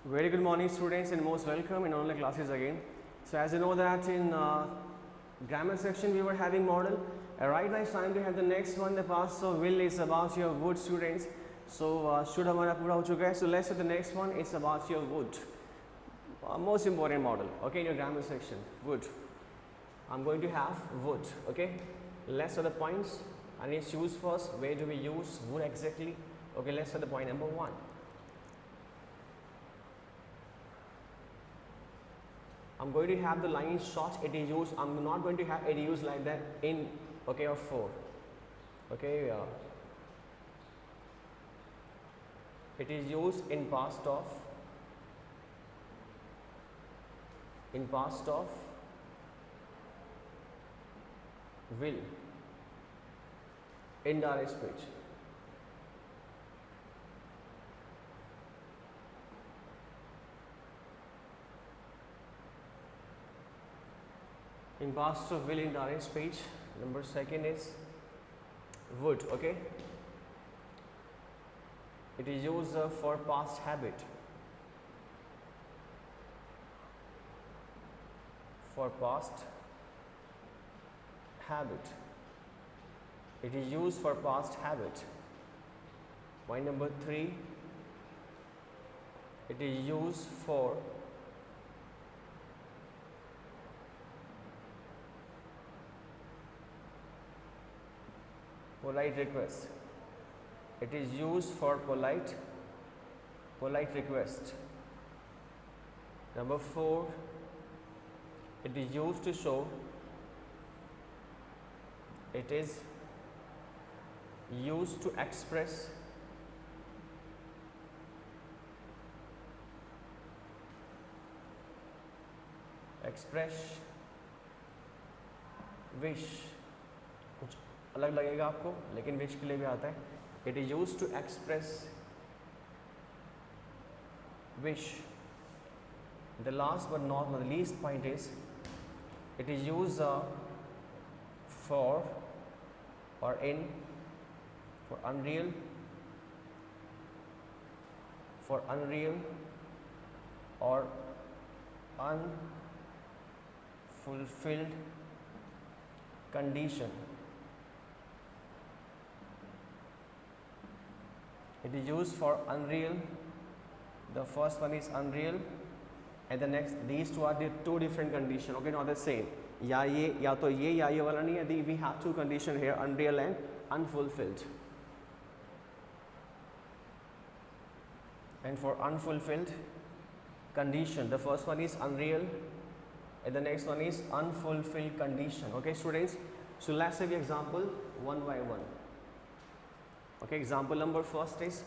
Very good morning, students, and most welcome in online classes again. So as you know that in grammar section we were having model. Right now it's time to have the next one. The past of will is about your wood, students. So should हमारा पूरा हो चुका है. So let's do the next one. It's about your wood. Most important model. Okay, in your grammar section, wood. I'm going to have wood. Okay, let's do the points. I need to choose first. Where do we use wood exactly? Okay, let's do the point number one. I'm going to have the line short. It is used. I'm not going to have it used like that in okay or for. Okay. It is used in past of. In past of will. In direct speech. In past of will in direct speech. Number second is would. Okay, it is used for past habit. For past habit. It is used for past habit. Point number three. It is used for polite request. It is used for polite request. Number four, it is used to show. It is used to express. Express wish. कुछ अलग लगेगा आपको, लेकिन wish के लिए भी आता है. It is use to express wish. The last but not the least point is it is use for और इन फॉर अनरियल और unfulfilled condition. It is used for unreal. The first one is unreal, and the next, these two are the two different conditions. Okay, not the same. या ये या तो ये वाला नहीं है. We have two conditions here: unreal and unfulfilled. And for unfulfilled condition, the first one is unreal, and the next one is unfulfilled condition. Okay, students. So let's have the example one by one. Okay, example number first is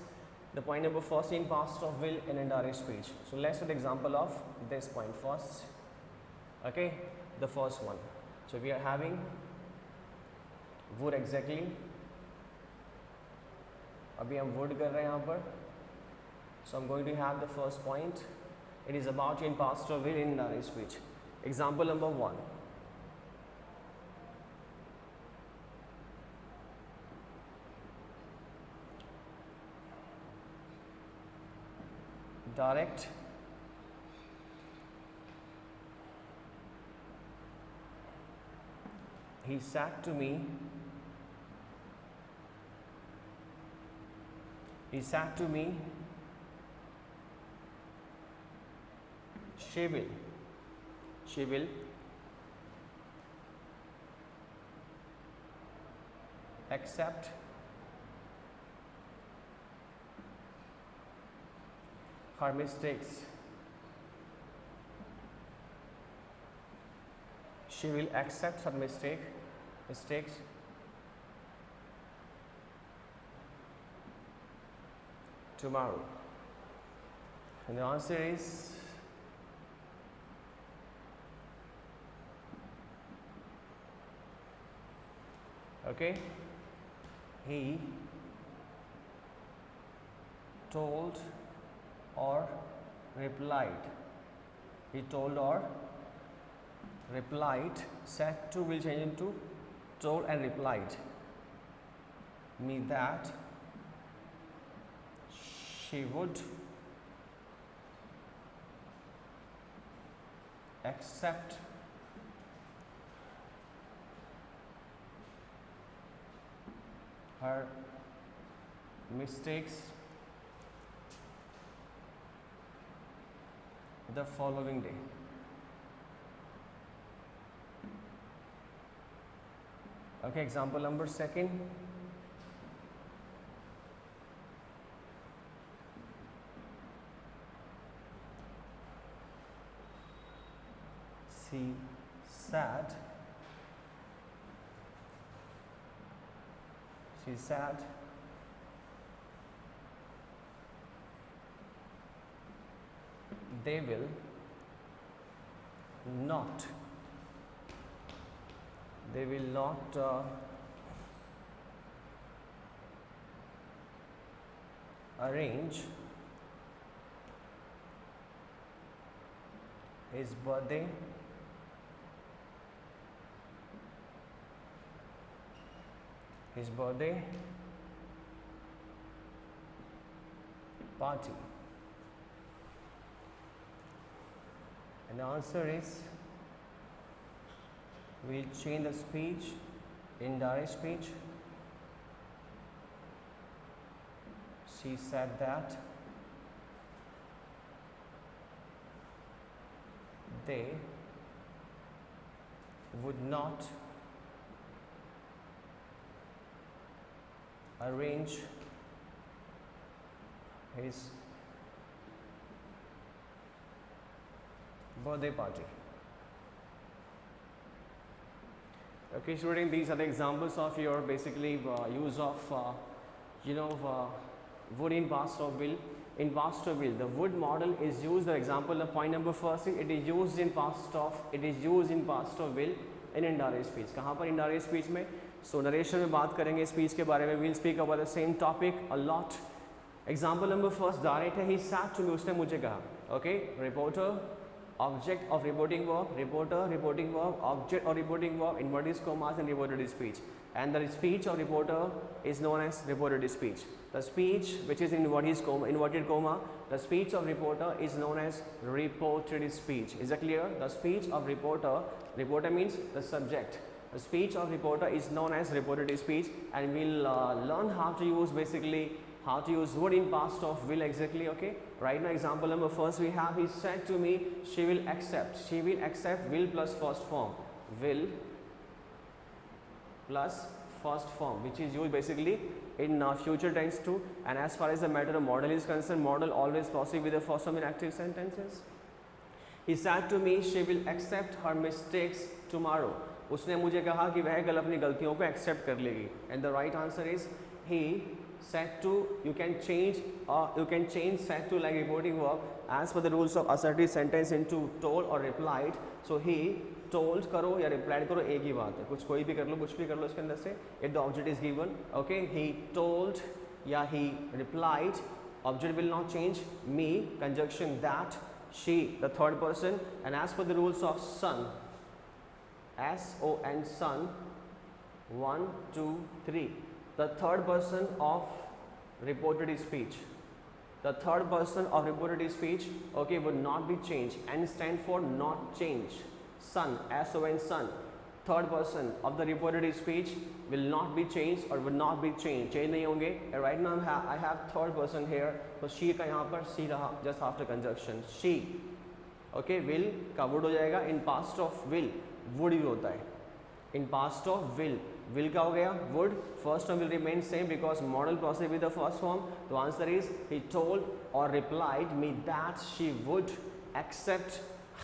the point number first in past of will in indirect speech. So let's do the example of this point first. Okay, the first one. So we are having would exactly. अभी हम would कर रहे हैं यहाँ पर. So I'm going to have the first point. It is about in past of will in indirect speech. Example number one. Direct he said to me, she will accept her mistakes. She will accept her mistakes tomorrow. And the answer is okay. He told or replied. He told or replied. Said to will change into told and replied. Me that she would accept her mistakes the following day. Okay, example number second. She said they will not arrange his birthday party. And the answer is, we'll change the speech in direct speech. She said that they would not arrange his birthday party. Okay, student, these are the examples of your basically use of wood in past of will. In past of will, the wood model is used. The example of point number first, it is used in past of will in indirect speech. कहाँ पर indirect speech में? So narration में बात करेंगे speech के बारे में. We'll speak about the same topic a lot. Example number first direct है. He said to me, उसने मुझे कहा. Okay, reporter, object of reporting verb, reporter, reporting verb, object of reporting verb, inverted commas and reported speech. And the speech of reporter is known as reported speech. The speech which is in inverted comma, the speech of reporter is known as reported speech. Is that clear? The speech of reporter means the subject. The speech of reporter is known as reported speech, and we'll learn how to use would in past of will exactly. Okay, right now example number first we have, he said to me she will accept will plus first form, will plus first form, which is used basically in future tense too. And as far as the matter of model is concerned, model always proceed with the first form in active sentences. He said to me she will accept her mistakes tomorrow. उसने मुझे कहा कि वह कल अपनी गलतियों को accept कर लेगी. And the right answer is, he said to. You can change said to like reporting verb as per the rules of assertive sentence into told or replied. So he told करो या replied करो, एक ही बात है. कुछ कोई भी कर लो, कुछ भी कर लो इसके अंदर से. If the object is given, okay, he told या he replied, object will not change. Me, conjunction that, she, the third person. And as per the rules of son, S-O-N, son, 1, 2, 3. The third person of reported speech. The third person of reported speech, okay, would not be changed. N stand for not change. Son, S-O-N, son. Third person of the reported speech will not be changed or will not be changed. Change नहीं होंगे. Right now I have third person here. So she का यहाँ पर she रहा just after conjunction. She, okay, will का would हो जाएगा. In past of will, would use होता है. In past of will का हो गया would. First form will remain same because model proceed with the first form. The answer is, he told or replied me that she would accept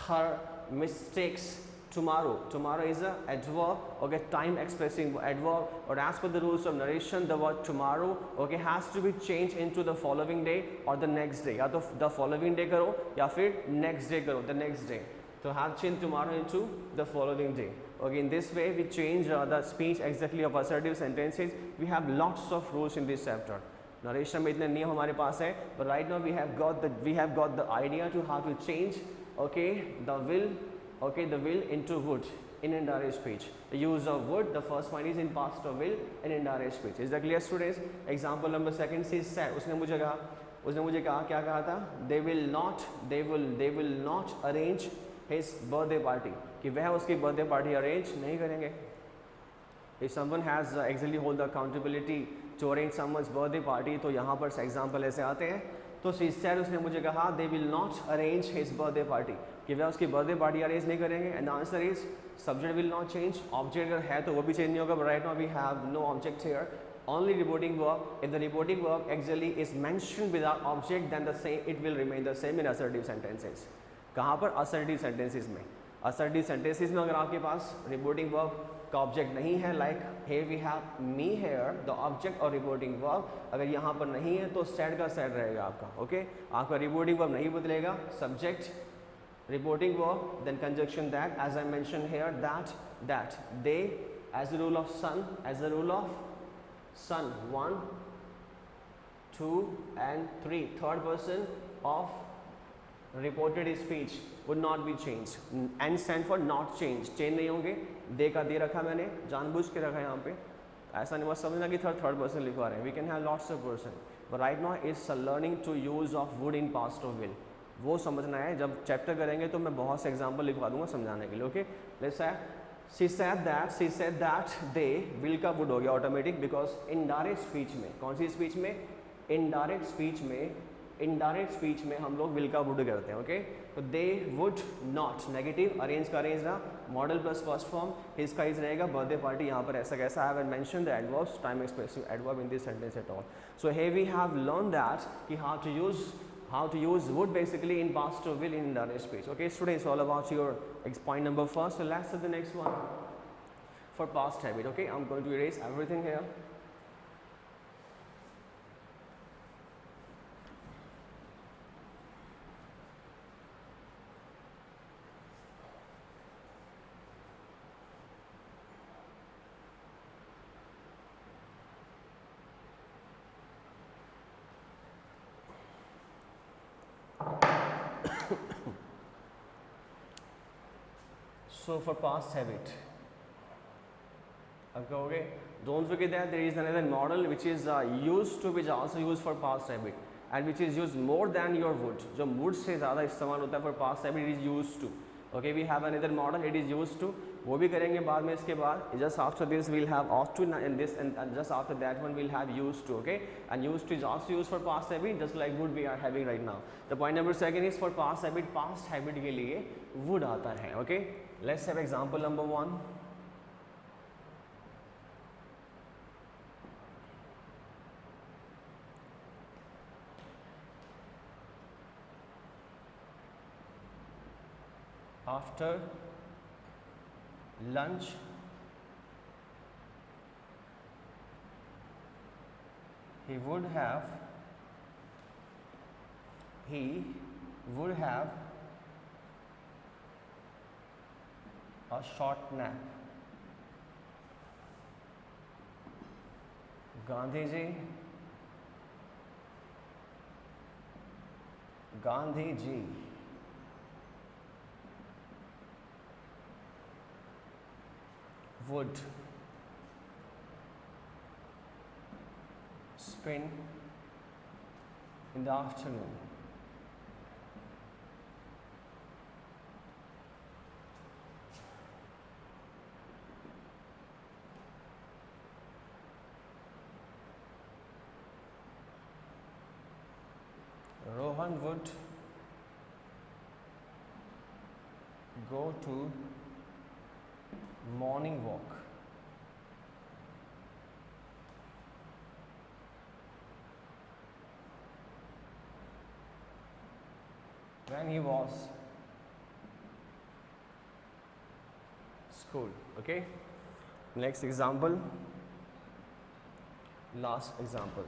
her mistakes tomorrow. Tomorrow is a adverb, okay, time expressing adverb, or as per the rules of narration, the word tomorrow, okay, has to be changed into the following day or the next day. या तो the following day करो या फिर next day करो, the next day. So have changed tomorrow into the following day. Okay, in this way we change the speech exactly of assertive sentences. We have lots of rules in this chapter. Narration में इतने नियम हमारे पास है, but right now we have got the idea to how to change, okay, the will into would in indirect speech. The use of would, the first one is in past of will in indirect speech. Is that clear, students? Example number second says said. उसने मुझे कहा क्या कहा था? They will not arrange his birthday party, कि वह उसकी birthday party arrange नहीं करेंगे. If someone has actually hold the accountability to arrange someone's birthday party, तो यहाँ पर एग्जाम्पल ऐसे आते हैं. तो she said, उसने मुझे कहा they will not arrange his birthday party, कि वह उसकी बर्थडे पार्टी अरेंज नहीं करेंगे. And the answer is subject will not change. Object अगर है तो वो भी चेंज नहीं होगा. But right now we have no object here, only reporting verb. If the reporting verb actually is mentioned without object, then the same it will remain the same in assertive sentences. कहाँ पर? assertive sentences में. assertive sentences में अगर आपके पास reporting verb का object नहीं है, like here we have me here, the object और reporting verb अगर यहाँ पर नहीं है तो said का said रहेगा आपका. ओके आपका reporting verb नहीं बदलेगा. subject, reporting verb, then conjunction that, as I mentioned here, that, they, as a rule of son, as a rule of son, 1, 2 and 3, third person of reported speech would not be changed. N stand for not change, change नहीं होंगे. दे का दे रखा मैंने, जानबूझ के रखा यहाँ पे. ऐसा नहीं मत समझना कि थर्ड पर्सन लिखवा रहे हैं. We can have lots of person, but right now is learning to use of would in past of will. वो समझना है. जब चैप्टर करेंगे तो मैं बहुत से एग्जाम्पल लिखवा दूंगा समझाने के लिए. Okay let's say she said that they, will का would हो गया ऑटोमेटिक, बिकॉज इनडायरेक्ट स्पीच में, कौन सी स्पीच में? इनडायरेक्ट स्पीच में हम लोग will का would करते हैं. ओके तो they would not, negative, arrange का अरेंज रहा, model plus first form, his का इज रहेगा, बर्थडे पार्टी यहाँ पर ऐसा कैसा. I have mention the adverbs, time expressive adverb in this sentence at all. So here we have learned that कि how to use would basically in past or will in indirect speech. Okay students, all about your point number first. So let's do the next one for past habit. Okay, I'm going to erase everything here. So for past habit, okay, don't forget that there is another model which is used to, which also used for past habit and which is used more than your would. जो would से ज़्यादा इस्तेमाल होता है for past habit, it is used to. Okay, we have another model, it is used to. वो भी करेंगे बाद में. इसके बाद just after this we'll have ought to and this, and just after that one we'll have used to. Okay, and used to is also used for past habit just like would we are having right now. The point number second is for past habit. past habit के लिए would आता है. Okay, let's have example number 1. After lunch he would have a short nap. Gandhiji would spend in the afternoon Rohan would go to morning walk. When he was school. Okay, next example, last example.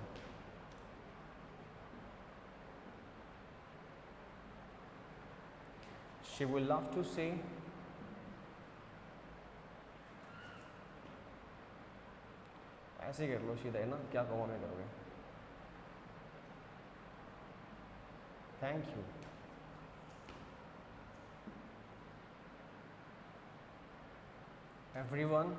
She will love to say ऐसे कर लो सीधा है ना, क्या कहो में करोगे. Thank you. Everyone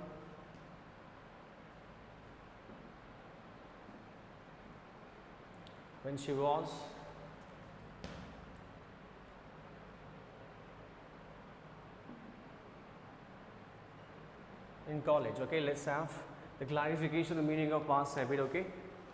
when she was in college. Okay, let's have the clarification of the meaning of past habit. Okay,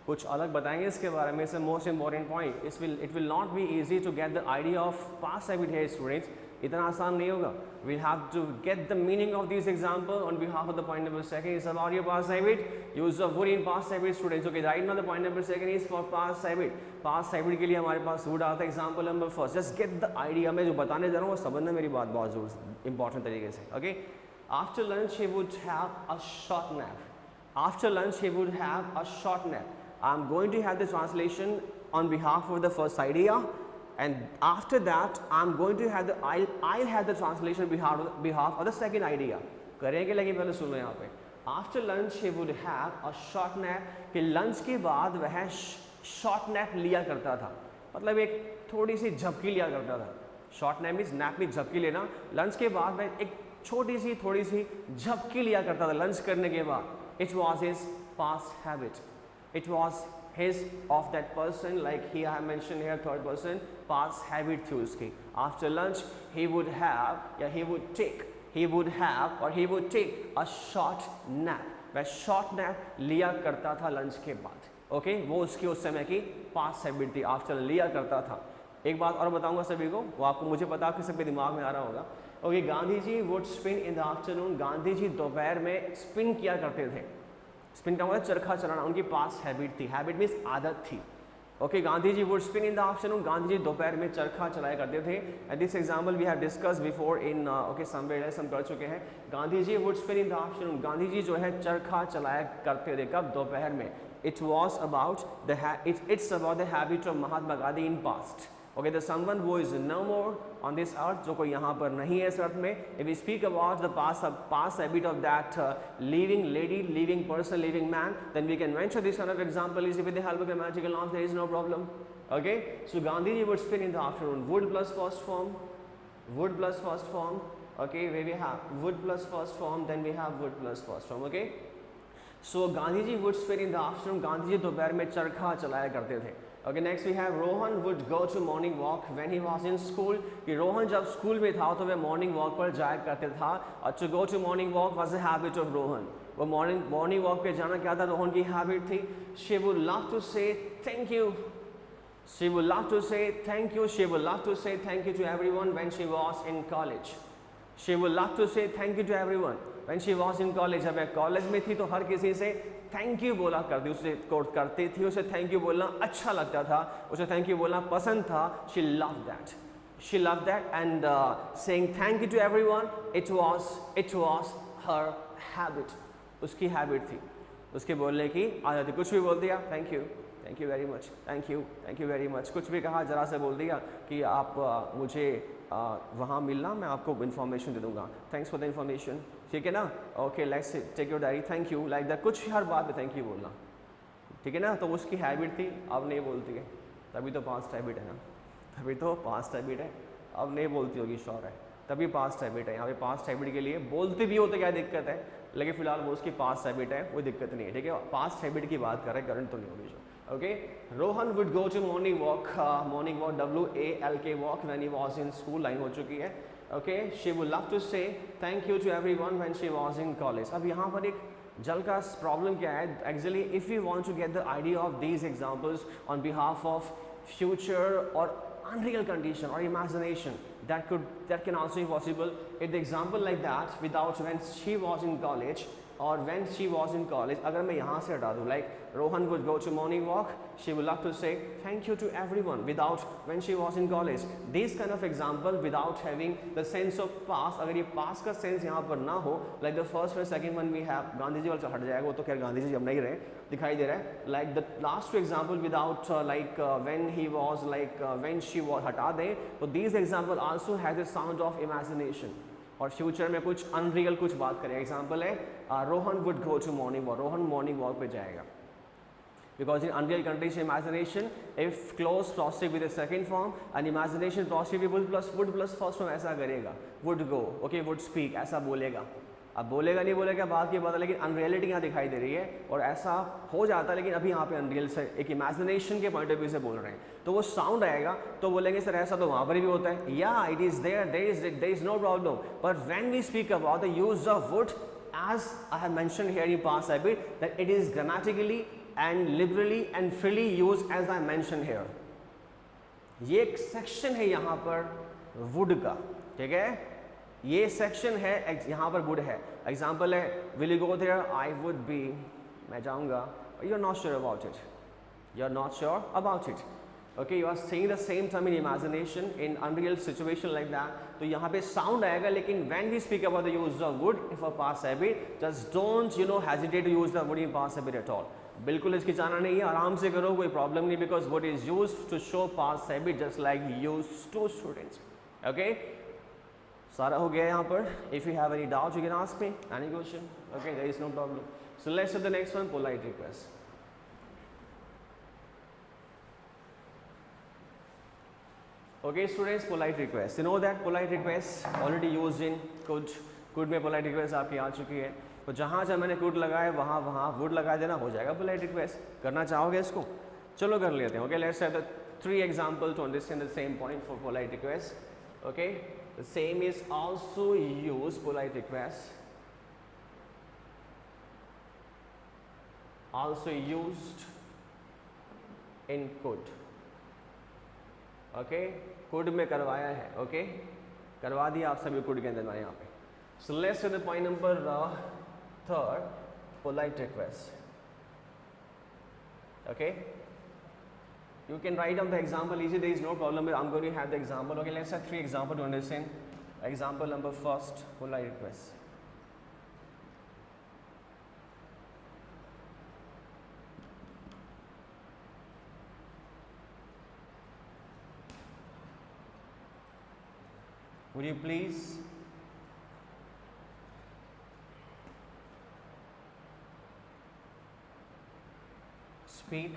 कुछ अलग बताएंगे इसके बारे में. It's the most important point. It will not be easy to get the idea of past habit here, students. इतना आसान नहीं होगा. We'll have to get the meaning of these example on behalf of the point number second. It's about your past habit. Use of would in past habit, students. Okay, right now the point number second is for past habit. Past habit के लिए हमारे पास would आता है. Example number first. Just get the idea. मैं जो बताने जा रहा हूँ वो समझना मेरी बात बहुत ज़रूर important तरीके से. Okay. After lunch he would have a short nap. After lunch he would have a short nap. I'm going to have the translation on behalf of the first idea. And after that, I'm going to have I'll have the translation on behalf of the second idea. करेंगे लेकिन पहले सुनो यहाँ पे. After lunch he would have a short nap. कि lunch के बाद वह short nap लिया करता था. मतलब एक थोड़ी सी झपकी लिया करता था. Short nap means nap में झपकी लेना. Lunch के बाद वह एक छोटी सी थोड़ी सी झपकी लिया करता था lunch करने के बाद. It was his past habit. It was his of that person, like he I have mentioned here third person, past habit थी उसकी. After lunch he would have या he would take a short nap. वह short nap लिया करता था lunch के बाद. Okay, वो उसकी उस समय की past habit थी. After लिया करता था. एक बात और बताऊंगा सभी को, वो आपको मुझे पता कि सबके दिमाग में आ रहा होगा. Okay, Gandhi ji would spin in the afternoon. Gandhi ji दोपहर में spin किया करते थे. स्पिन का मतलब चरखा चलाना उनकी पास हैबिट थी. हैबिट मीन्स आदत थी. Okay, Gandhi ji would spin in the afternoon. Gandhi ji दोपहर में चरखा चलाया करते थे. And this example we have discuss before in okay somewhere else हम कर चुके हैं. Gandhi ji would spin in the afternoon. Gandhi ji जो है चरखा चलाया करते थे. कब? दोपहर में. It was about it's about the habit of Mahatma Gandhi in past. Okay, the someone who is no more on this earth, जो कोई यहाँ पर नहीं है इस अर्थ में. If we speak about the past habit of that living lady, living person, living man, then we can mention this another example is with the help of a magical lamp. There is no problem. Okay, so Gandhi ji would spin in the afternoon. Would plus first form. Would plus first form. Okay, where we have would plus first form, then we have would plus first form. Okay, so Gandhi ji would spin in the afternoon. Gandhi ji दोपहर में चरखा चलाया करते थे. Okay, next we have Rohan would go to morning walk when he was in school. कि रोहन जब school में था तो वह मॉर्निंग वॉक पर जाया करते था. और to go to morning walk was the habit of Rohan. वो मॉर्निंग वॉक पे जाना क्या था? रोहन की हैबिट थी. She would love to say thank you. She would love to say thank you. She would love to say thank you to everyone when she was in college. She would love to say thank you to everyone when she was in college. जब वह college में थी तो हर किसी से thank you बोला करती करती थी. उसे थैंक यू बोलना अच्छा लगता था. उसे थैंक यू बोलना पसंद था. She love that and saying thank you to everyone, it was her habit. उसकी हैबिट थी, उसके बोलने की आदत थी. कुछ भी बोल दिया thank you very much, thank you very much. कुछ भी कहा, जरा से बोल दिया कि आप मुझे वहाँ मिलना, मैं आपको इन्फॉर्मेशन दे दूँगा. Thanks for the information. ठीक है ना? Okay, let's take your diary. Thank you, like that. कुछ हर बात में थैंक यू बोलना. ठीक है ना? तो उसकी हैबिट थी, अब नहीं बोलती है. तभी तो पास्ट हैबिट है ना. तभी तो पास्ट हैबिट है. अब नहीं बोलती होगी, श्योर है. तभी पास्ट हैबिट है. यहाँ पे पास्ट हैबिट के लिए बोलते भी हो तो क्या दिक्कत है, लेकिन फिलहाल वो उसकी पास्ट हैबिट है, कोई दिक्कत नहीं है. ठीक है, पास्ट हैबिट की बात कर रहे हैं, करंट तो नहीं होगी. Okay, Rohan would go to morning walk, WALK walk when he was in school. Line हो चुकी है. Okay, she would love to say thank you to everyone when she was in college. अब यहाँ पर एक जल का प्रॉब्लम क्या है? Actually, if we want to get the idea of these examples on behalf of future or unreal condition or imagination, that can also be possible. If the example like that without when she was in college or when she was in college, अगर मैं यहाँ से हटा दूँ, like Rohan would go to morning walk, she would love to say thank you to everyone without when she was in college. These kind of example without having the sense of past, अगर ये past का sense यहाँ पर ना हो, like the first and second one we have, Gandhi ji वाला हट जाएगा, वो तो खैर गांधी जी अब नहीं रहे, दिखाई दे रहा है. Like the last two example without when he was when she was, हटा दें, तो these example also has a sound of imagination. और फ्यूचर में कुछ अनरियल कुछ बात करें. एग्जाम्पल है Rohan would go to morning walk. Rohan morning walk पे जाएगा. Because in unreal condition imagination if clause plosive with second form and imagination plosive would plus first form ऐसा करेगा. Would go, okay, would speak, ऐसा बोलेगा. अब बोलेगा नहीं बोलेगा बात की बात है, लेकिन अनरियलिटी यहाँ दिखाई दे रही है और ऐसा हो जाता है. लेकिन अभी यहाँ पे अनरियल से एक इमेजिनेशन के पॉइंट ऑफ व्यू से बोल रहे हैं, तो वो साउंड आएगा तो बोलेंगे सर ऐसा तो वहाँ पर भी होता है. या it is there is no problem. But when we speak about the use of would as I have mentioned here in past habit that it is grammatically and liberally and freely used as I mentioned here. ये एक section है यहाँ पर would का, ठीक है, ये section है, यहाँ पर वुड है. एग्जाम्पल है will you go there, I would be, मैं जाऊँगा, you are not sure about it, you are not sure about it. Okay, you are saying the same term in imagination in unreal situation like that. तो यहाँ पे sound आएगा, लेकिन when we speak about the use of would for past habit, just don't hesitate to use the would in past habit at all. बिल्कुल इसकी जाना नहीं है, आराम से करो, कोई प्रॉब्लम नहीं, because would is use to show past habit just like use to students. Okay, सारा हो गया यहाँ पर. If you have any doubt you can ask me any question. Okay, there is no problem. So let's do the next one, polite request. Okay students, polite request. You know that polite request already used in could. Could में polite request आपकी आ चुकी है. तो जहाँ जहाँ मैंने could लगाया वहाँ वहाँ would लगा देना, हो जाएगा polite request. करना चाहोगे इसको? चलो कर लेते हैं. Okay, let's have the 3 examples to understand the same point for polite request. Okay, the same is also used polite request. Also used in could. Okay, could में करवाया है. ओके, करवा दिया आप सभी कुड के अंदर यहाँ पे. सो let's do the point number 3, polite request. Okay, you can write down the example easy, there is no problem. I'm going to have the example. Okay, let's have 3 examples to understand. Example number 1, polite request. Would you please speak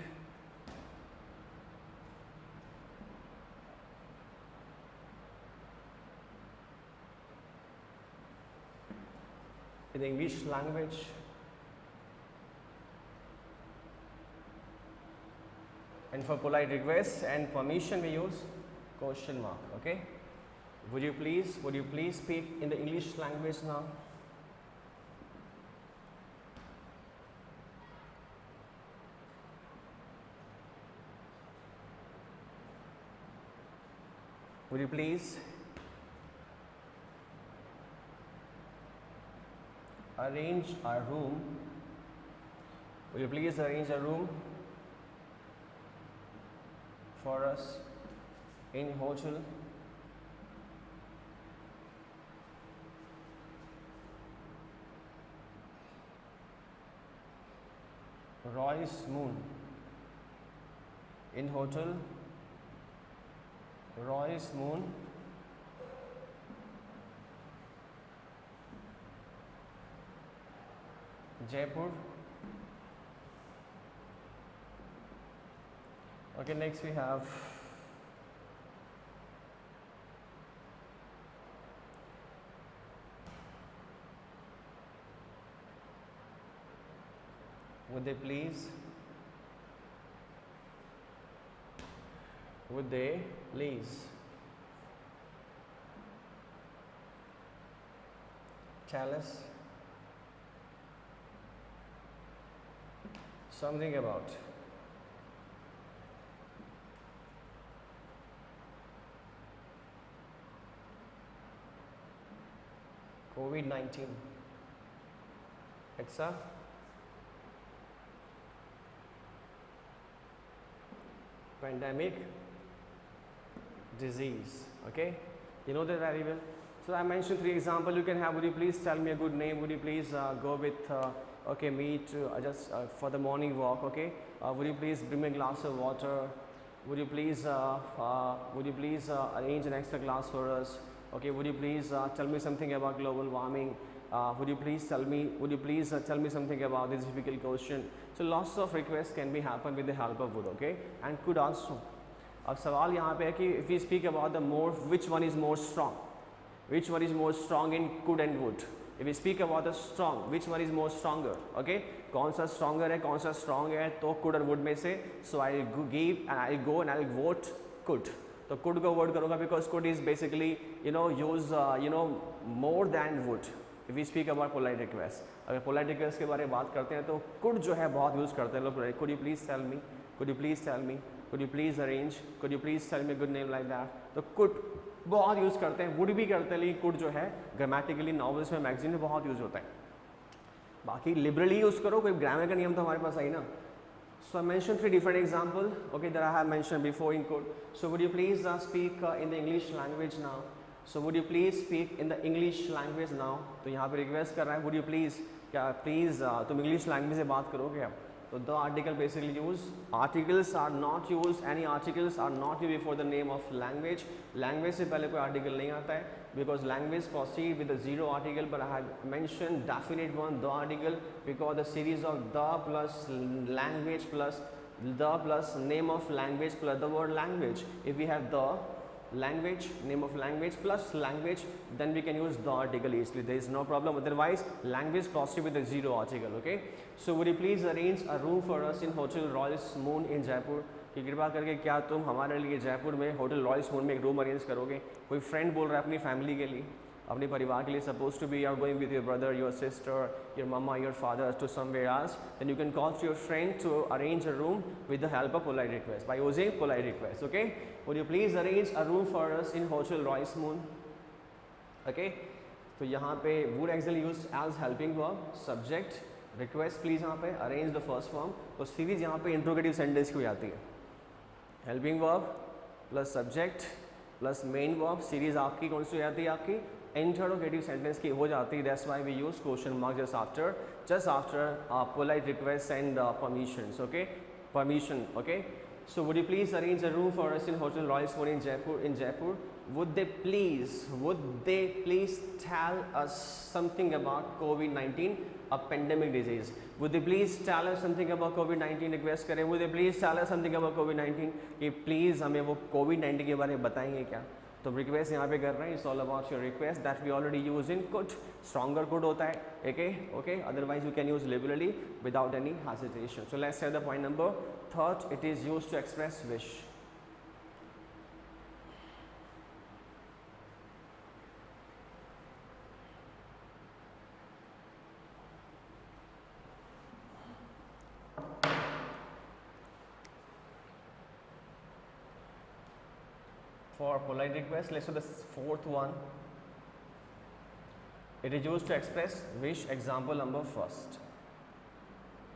in the English language and for polite requests and permission we use question mark. Okay, would you please speak in the English language now? Would you please arrange a room? Will you please arrange a room for us in hotel Royce Moon, in hotel Royce Moon, Jaipur. Okay, next we have would they please tell us something about COVID-19? It's a pandemic disease. Okay, you know that very well. So I mentioned 3 examples. You can have, would you please tell me a good name? Would you please go with okay, meet just for the morning walk? Okay, would you please bring me a glass of water? Would you please arrange an extra class for us? Okay, would you please tell me something about global warming? Would you please tell me something about this difficult question? So lots of requests can be happen with the help of would. Okay, and could also. अब सवाल यहाँ पे है कि if we speak about the more, which one is more strong? Which one is more strong in could and would? If we speak about the strong, which one is more stronger? Okay, कौन सा stronger है, कौन सा strong है, तो could और would में से. So I give and I go and I vote could. तो could को vote करूँगा because could is basically use more than would. If we speak about polite request, अगर पोलाइट रिक्वेस्ट के बारे में बात करते हैं तो कुड जो है बहुत यूज़ करते हैं लोग, could you please tell me, could you please tell me, could you please arrange, could you please tell me good name like that, तो कुड बहुत यूज़ करते हैं, वुड भी करते हैं, लेकिन कुड जो है ग्रामेटिकली नॉवेल्स में मैगजीन में बहुत यूज़ होता है। बाकी लिबरली यूज़ करो, कोई ग्रामर का नियम तो हमारे पास आई ना। So I mentioned 3 different examples, okay, that I have mentioned before in code. So would you please speak in the English language now? So would you please speak in the English language now? तो यहाँ पे request कर रहा है, would you please, क्या please तुम English language से बात करोगे आप? तो the article basically use, articles are not use, any articles are not use before the name of language. Language से पहले कोई आर्टिकल नहीं आता है, because language proceed with a zero article, but I have mentioned definite one, the article, because the series of the plus language plus the plus name of language plus the word language. If we have the language, name of language plus language, then we can use the article easily. There is no problem. Otherwise, language proceed with a zero article. Okay. So would you please arrange a room for us in Hotel Royal Moon in Jaipur? कि कृपा करके क्या तुम हमारे लिए जयपुर में hotel royal moon में एक रूम अरेंज करोगे। कोई फ्रेंड बोल रहा है अपनी फैमिली के लिए, अपने परिवार के लिए, suppose to be are going with your brother, your sister, your mama, your father to somewhere else, then you can call to your friend to arrange a room with the help of polite request, by using polite request. Okay, would you please arrange a room for us in hotel royal moon. Okay, तो यहाँ पे would actually use as helping verb, subject, request please यहाँ पे arrange the first form. तो series यहाँ पे interrogative sentence की हो जाती है, helping verb plus subject plus main verb, series आपकी कौन सी हो जाती है, आपकी इंटरोगेटिव सेंटेंस की हो जाती है। That's why we use question mark just after polite request and permissions. Okay, permission. Okay, so would you please arrange a room for us in hotel royal moon in Jaipur. would they please tell us something about COVID-19, a pandemic disease? Would they please tell us something about COVID-19? Request करें, would they please tell us something about COVID-19, कि please हमें वो COVID-19 के बारे में बताएंगे क्या? तो रिक्वेस्ट यहाँ पे कर रहे हैं, it's all about your request that we already use in could. Stronger could होता है, okay okay, otherwise you can use liberally without any hesitation. So let's say the point number third, it is use to express wish. For polite request, let's do the fourth one. It is used to express wish. Example number first.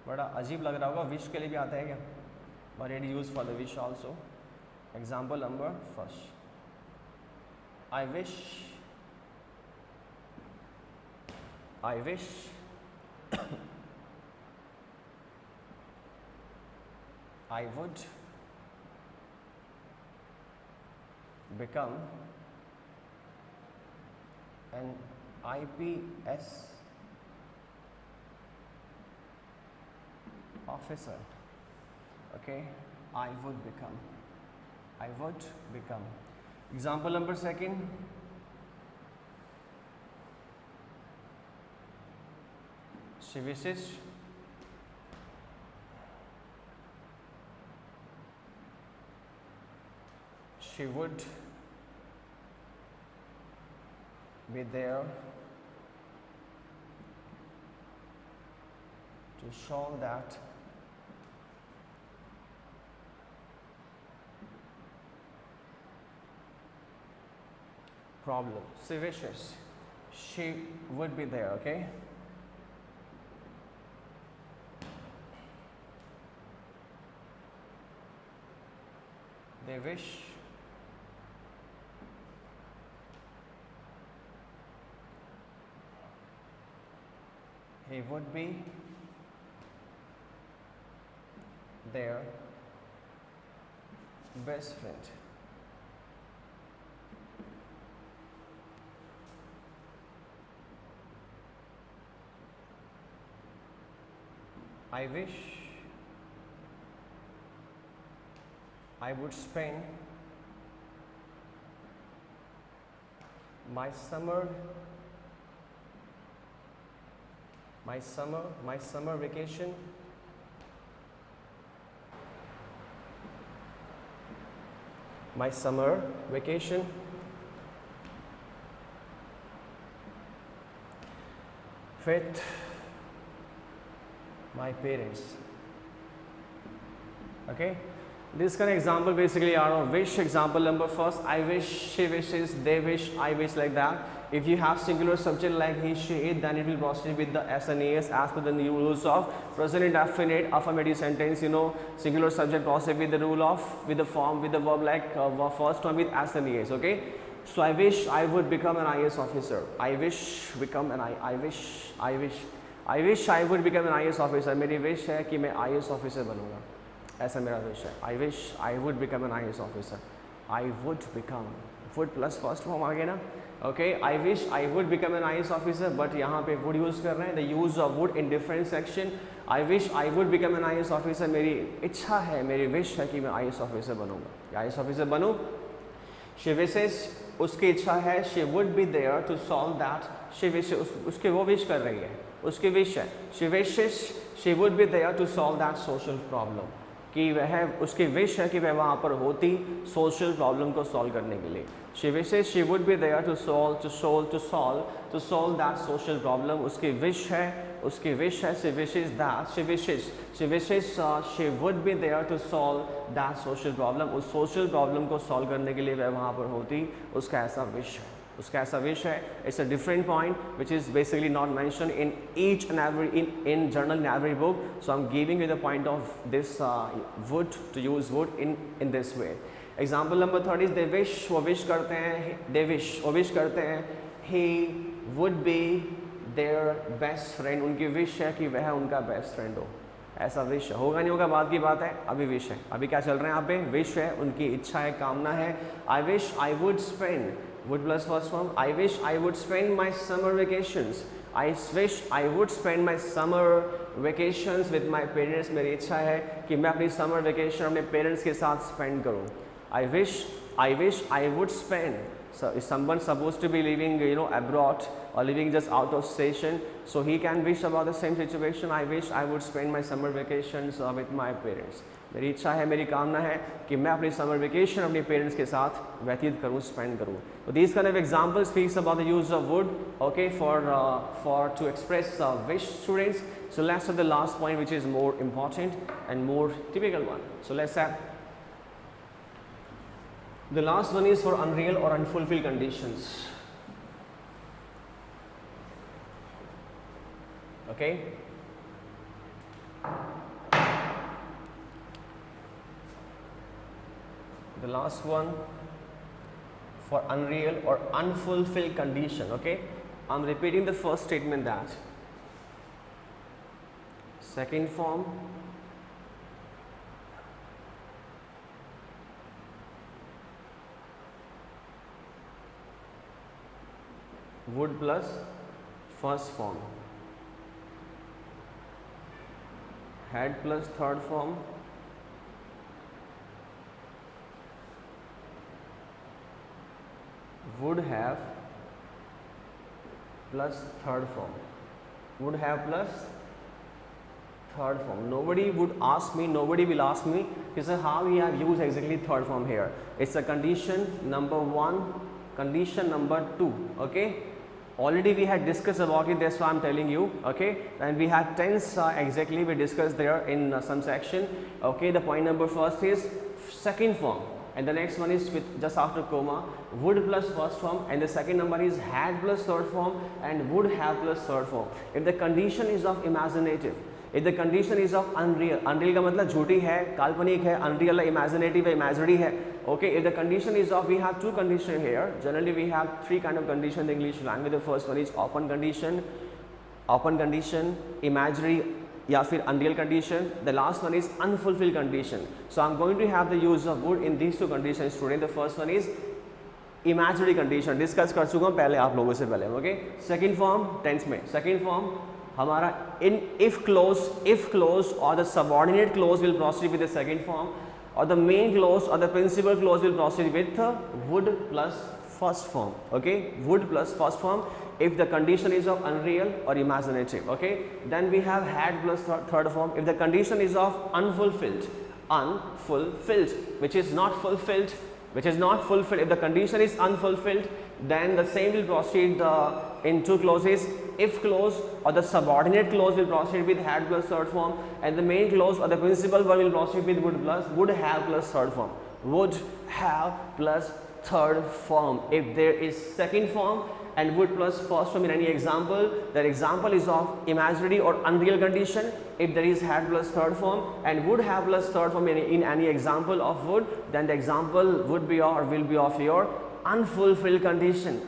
बड़ा अजीब लग रहा होगा, wish के लिए भी आता है क्या? But it is used for the wish also. Example number first. I wish I would become an IPS officer. Okay, I would become. Example number second. She wishes she would be there to solve that problem. She wishes she would be there, okay? They wish he would be their best friend. I wish I would spend my summer vacation with my parents. Okay, this kind of example basically are of wish. Example number first, I wish, she wishes, they wish, I wish, like that. If you have singular subject like he, she, it, then it will proceed with the S and AS as per the new rules of present indefinite affirmative sentence. You know, singular subject proceed with the rule of, with the form, with the verb like first one with S and AS. Okay, so I wish I would become an IAS officer. I wish become an I wish I would become an IAS officer. मेरी wish है कि मैं IAS officer बनूँगा, ऐसा मेरा wish है. I wish I would become an IAS officer. I would become, would plus first form आ गया ना. Okay, I wish I would become an IAS officer, but यहाँ पे would use कर रहे हैं. The use of would in different section. I wish I would become an IAS officer. मेरी इच्छा है, मेरी wish है कि मैं IAS officer बनूँगा. IAS officer बनूँ. She wishes, उसकी इच्छा है. She would be there to solve that. She wishes, उसके वो wish कर रही है, उसकी wish है. She wishes she would be there to solve that social problem. कि वह, उसकी wish है कि वह वहाँ पर होती social problem को solve करने के लिए. She wishes she would be there to solve that social problem. उसकी wish है, उसकी wish है. She wishes that, she wishes she would be there to solve that social problem. उस social problem को solve करने के लिए वह वहाँ पर होती, उसका ऐसा wish है, उसका ऐसा wish है. It's a different point which is basically not mentioned in each and every in journal in every book. So I'm giving you the point of this would, to use would in this way. Example number third is they wish, वो wish करते हैं. They wish, वो wish करते हैं. He would be their best friend. उनकी wish है कि वह उनका best friend हो. ऐसा wish है, होगा नहीं होगा बात की बात है. अभी wish है, अभी क्या चल रहे हैं यहाँ पे? wish है, उनकी इच्छा है, कामना है. I wish I would spend, would plus first form. I wish I would spend my summer vacations. I wish I would spend my summer vacations with my parents. मेरी इच्छा है कि मैं अपनी summer vacation अपने parents के साथ spend करूँ. I wish I would spend. So is someone supposed to be living, you know, abroad or living just out of station, so he can wish about the same situation. I wish I would spend my summer vacations with my parents. मेरी इच्छा है, मेरी कामना है कि मैं अपनी summer vacation अपने parents के साथ व्यतीत करूँ, spend करूँ. So these kind of examples speaks about the use of would, okay, for to express wish, students. So let's have the last point, which is more important and more typical one. So let's have the last one is for unreal or unfulfilled conditions. Okay. The last one for unreal or unfulfilled condition. Okay. I'm repeating the first statement that second form would plus first form, had plus third form, would have plus third form, would have plus third form. Nobody would ask me, nobody will ask me, how we have used exactly third form here. It's a condition number 1, condition number 2. Okay. Already we had discussed about it, that's why I'm telling you, okay. And we had tense exactly we discussed there in some section. Okay, the point number first is second form, and the next one is with just after comma, would plus first form, and the second number is had plus third form and would have plus third form. If the condition is of imaginative, if the condition is of unreal, unreal का मतलब झूठी है, काल्पनिक है, unreal है, imaginative है, imaginary है. Okay, if the condition is of, we have two conditions here. Generally we have three kind of conditions in the English language. The first one is open condition, imaginary या फिर unreal condition. The last one is unfulfilled condition. So I'm going to have the use of would in these two conditions, student. The first one is imaginary condition, discuss कर चुका हूँ पहले आप लोगों से पहले. Okay, second form tense में, second form हमारा in if clause or the subordinate clause will proceed with the second form, or the main clause or the principal clause will proceed with would plus first form. Okay, would plus first form if the condition is of unreal or imaginative. Okay, then we have had plus third form if the condition is of unfulfilled, which is not fulfilled, which is not fulfilled. If the condition is unfulfilled, then the same will proceed in two clauses. If clause or the subordinate clause will proceed with had plus third form, and the main clause or the principal verb will proceed with would have plus third form. Would have plus third form. If there is second form and would plus first form in any example, that example is of imaginary or unreal condition. If there is had plus third form and would have plus third form in any example of would, then the example would be or will be of your unfulfilled condition,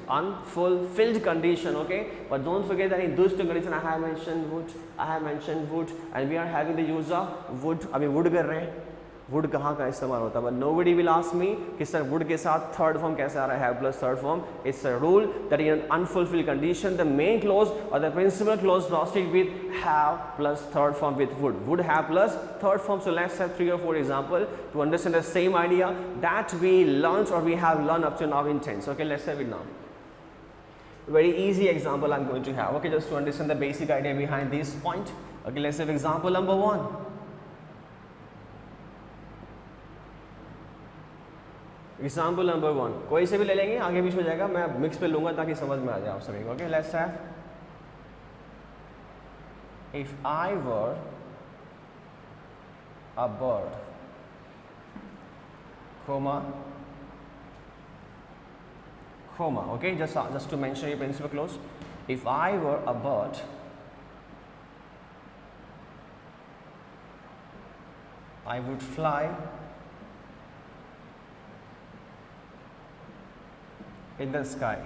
okay. But don't forget that in those two conditions I have mentioned would, and we are having the use of would. अभी would कर रहे हैं, would कहाँ का इस्तेमाल होता है, but nobody will ask me कि सर would के साथ third form कैसे आ रहा है, have plus third form. It's a rule that in an unfulfilled condition the main clause or the principal clause proceed with have plus third form with would have plus third form. So let's have 3 or 4 examples to understand the same idea that we learned or we have learned up to now in tense. Okay, let's have it now. Very easy example I'm going to have, okay, just to understand the basic idea behind this point. Okay, let's have example number 1. Example number 1 कोई से भी ले लेंगे, आगे बीच हो जाएगा, मैं mix पे लूंगा ताकि समझ में आ जाए आप सभी को. Okay, let's have if I were a bird, comma, okay, just to mention your principal clause. If I were a bird, I would fly in the sky.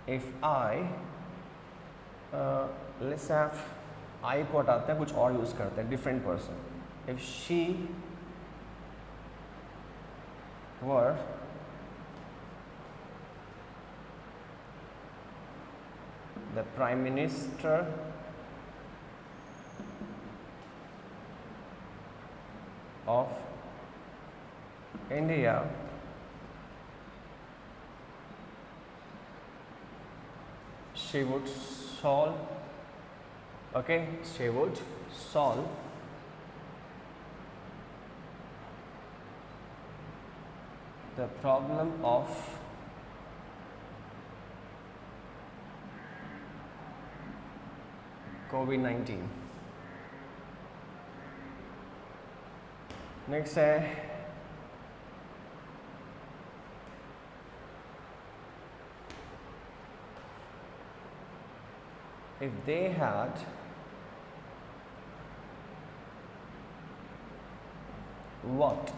If I let's have I को हटाते हैं, कुछ और use करते हैं, different person. If she were the Prime Minister of India, she would solve, okay, she would solve the problem of COVID-19. Next if they had worked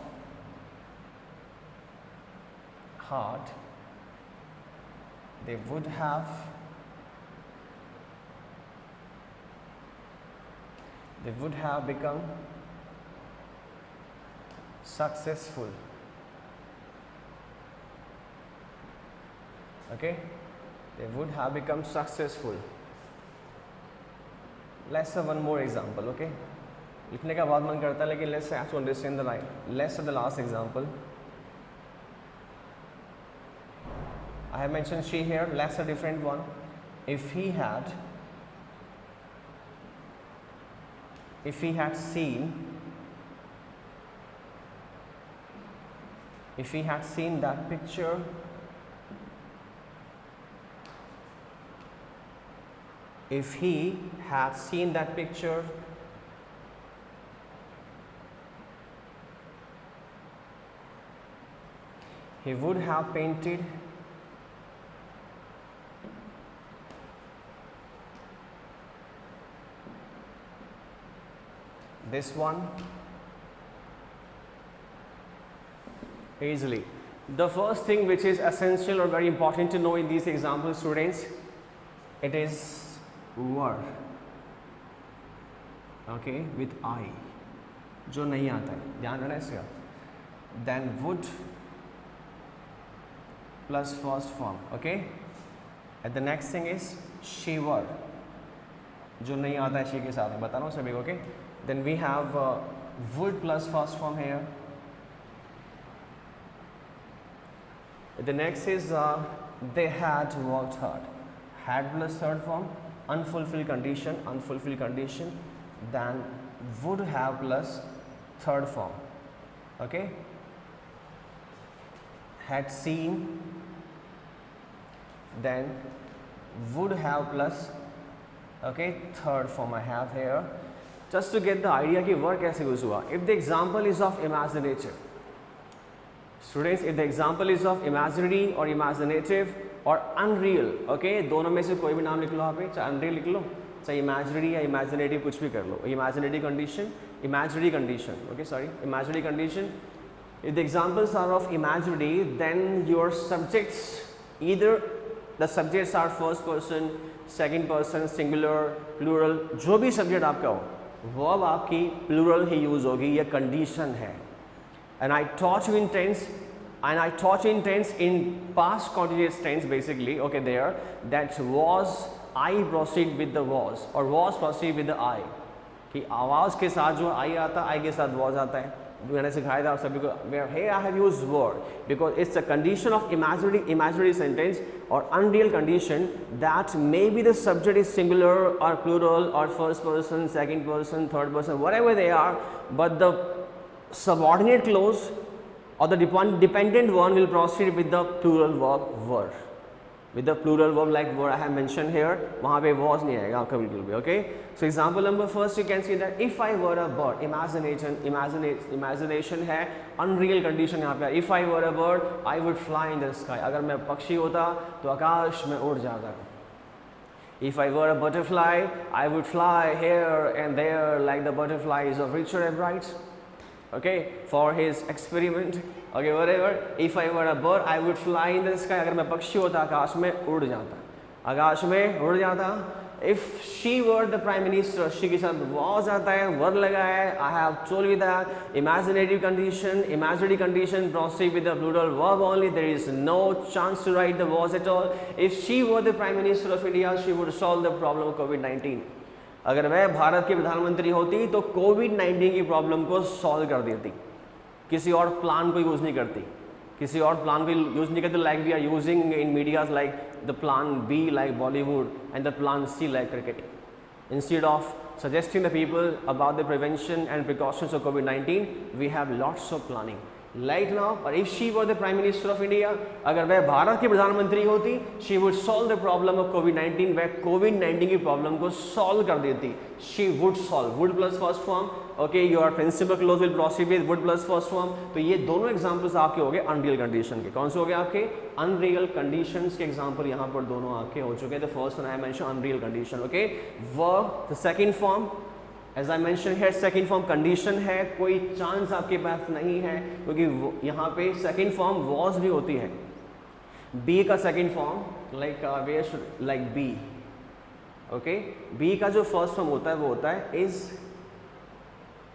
hard, they would have become successful. Okay, they would have become successful. Let's have one more example. Okay, लिखने का बहुत मन करता है, लेकिन let's have to understand the right. Let's have the last example. I have mentioned she here. Let's a different one. If he had seen that picture, if he had seen that picture, he would have painted this one easily. The first thing which is essential or very important to know in these examples, students, it is were, okay, with I, जो नहीं आता है, ध्यान रखना इसका. Then would plus first form, okay. And the next thing is she were, जो नहीं आता है she के साथ, बता रहा हूँ सभी को, okay. Then we have would plus first form here. The next is they had worked hard. Had plus third form, unfulfilled condition. Then would have plus third form. Okay, had seen, then would have plus, okay, third form I have here, just to get the idea कि word कैसे use हुआ. If the example is of imaginative, students, if the example is of imaginary or imaginative or unreal, okay, दोनों में से कोई भी नाम लिख लो यहाँ पे, चाहे unreal लिख लो, चाहे imaginary या imaginative कुछ भी कर लो. Imaginary condition, okay, sorry, imaginary condition. If the examples are of imaginary, then your subjects, either the subjects are first person, second person, singular, plural, जो भी subject आपका हो, वो अब आपकी plural ही use होगी, ये condition है. And I taught you in tense, and I taught you in tense in past continuous tense basically, okay, there, that was, I proceed with the was, or was proceed with the I, कि आवाज़ के साथ जो I आता, I के साथ was आता है. मैंने सिखाया था आप सभी को. Here I have used word because it's a condition of imaginary sentence or unreal condition that maybe the subject is singular or plural or first person, second person, third person, whatever they are, but the subordinate clause or the dependent one will proceed with the plural verb were. With the plural verb like were I have mentioned here, वहाँ पे was नहीं आएगा आपका बिल्कुल भी. Okay, so example number first you can see that if I were a bird, imagination है, unreal condition यहाँ पे. If I were a bird, I would fly in the sky. अगर मैं पक्षी होता तो आकाश में उड़ जाता. If I were a butterfly, I would fly here and there like the butterflies of Richard E. Bright. Okay, for his experiment. Okay, whatever. If I were a bird, I would fly in the sky. अगर मैं पक्षी होता आकाश में उड़ जाता, आकाश में उड़ जाता. If she were the prime minister, she के साथ was आता है, were लगा है. I have told you that imaginary condition proceed with the plural verb only. There is no chance to write the was at all. If she were the prime minister of India, she would solve the problem of COVID-19. अगर मैं भारत की प्रधानमंत्री होती तो कोविड-19 की problem को solve कर देती, किसी और प्लान को यूज़ नहीं करती, किसी और प्लान को यूज़ नहीं करती. Like we are using in medias like the plan B like Bollywood and the plan C like cricket. Instead of suggesting the people about the prevention and precautions of COVID-19, we have lots of planning. Like now, or if she were the Prime Minister of India, अगर वह भारत की प्रधानमंत्री होती, she would solve the problem of COVID-19, वह COVID-19 की problem को solve कर देती. She would solve, would plus first form. Okay, your principal clause will proceed with would plus first form. तो ये दोनों एग्जाम्पल्स आपके हो गए अनरियल कंडीशन के. कौन से हो गए आपके अनरियल कंडीशंस के एग्जाम्पल यहाँ पर दोनों आपके हो चुके. The first one I mention unreal condition. Okay, verb the second form, as I mention here second form condition है, कोई चांस आपके पास नहीं है क्योंकि यहाँ पे सेकंड फॉर्म वॉज भी होती है. बी का second form like be. Okay, be का जो फर्स्ट फॉर्म होता है वो होता है इज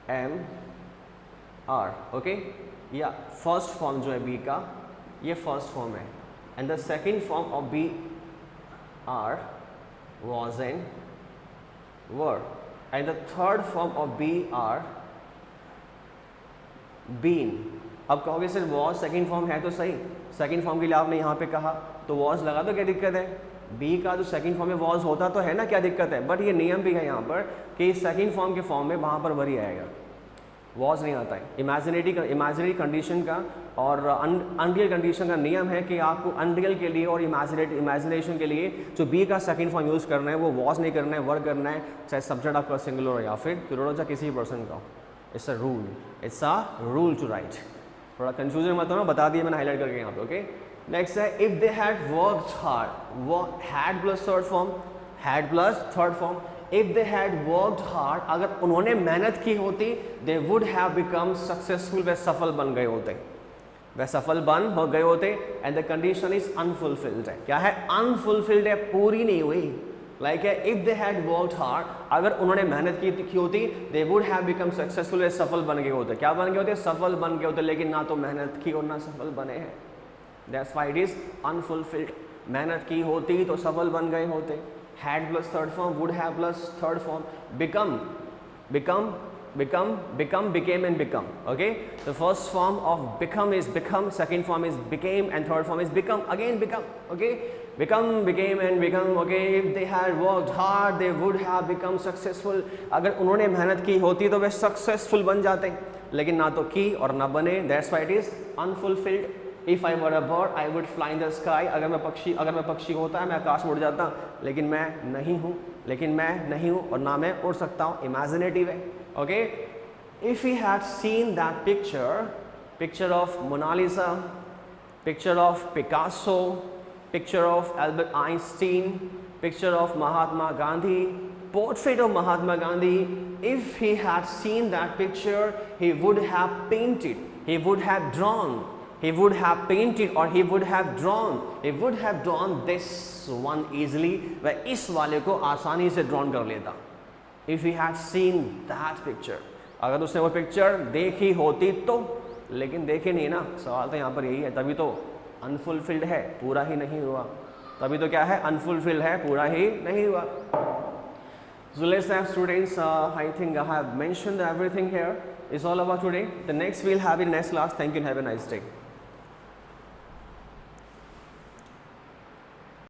एम आर. ओके, या फर्स्ट फॉर्म जो है बी का ये फर्स्ट फॉर्म है. And the second form of be are was and were. And the third form of be are been. अब कहोगे सर was सेकेंड फॉर्म है तो सही, सेकेंड फॉर्म के लिए आपने यहाँ पे कहा तो was लगा तो क्या दिक्कत है. बी का जो सेकेंड फॉर्म में was होता तो है ना, क्या दिक्कत है. बट ये नियम भी है यहाँ पर कि सेकेंड फॉर्म के फॉर्म में वहाँ पर वरी आएगा, was नहीं आता है. इमेजिनरी कंडीशन का और अनरियल कंडीशन का नियम है कि आपको अनरियल के लिए और इमेजिनेशन के लिए जो बी का सेकंड फॉर्म यूज़ करना है वो वॉज नहीं करना है, वर्क करना है, चाहे सब्जेक्ट आपका सिंगुलर हो या फिर प्लूरल हो, चाहे किसी पर्सन का हो. It's a rule to write. थोड़ा कंफ्यूजन मत हो ना, बता दिए मैंने हाईलाइट करके यहाँ पे. ओके, नेक्स्ट है if they had worked hard. वो had plus third form, had plus third form. If they had worked hard, अगर उन्होंने मेहनत की होती, they would have become successful, वे सफल बन गए होते, वह सफल बन हो गए होते. And the condition is unfulfilled है. क्या है, अनफुलफिल्ड है, पूरी नहीं हुई. लाइक है if they had worked hard, अगर उन्होंने मेहनत की होती, they would have become successful, वे सफल बन गए होते. क्या बन गए होते, सफल बन गए होते, लेकिन ना तो मेहनत की और ना सफल बने हैं. That's why it is unfulfilled. मेहनत की होती तो सफल बन गए होते. Had plus third form, would have plus third form, become, became and become. Okay, the first form of become is become, second form is became and third form is become, again become. Okay, became and become, okay, if they had worked hard they would have become successful. अगर उन्होंने मेहनत की होती तो वे successful बन जाते, लेकिन ना तो की और ना बने. That's why it is unfulfilled. If I were a bird, I would fly in the sky. अगर मैं पक्षी होता है मैं आकाश में उड़ जाता, लेकिन मैं नहीं हूँ और ना मैं उड़ सकता हूँ. Imaginative है. Okay. If we had seen that picture of Mona Lisa, picture of Picasso, picture of Albert Einstein, picture of Mahatma Gandhi, portrait of Mahatma Gandhi, if he had seen that picture, he would have painted, he would have drawn, he would have painted or he would have drawn this one easily. वह इस वाले को आसानी से drawn कर लेता. If he had seen that picture, अगर उसने वो पिक्चर देखी होती तो, लेकिन देखे नहीं ना. सवाल तो यहाँ पर यही है, तभी तो अनफुलफिल्ड है, पूरा ही नहीं हुआ. तभी तो क्या है, अनफुलफिल्ड है, पूरा ही नहीं हुआ. So let's have students, I think I have mentioned everything here. It's all about today. The next we'll have in next class. Thank you and have a nice day.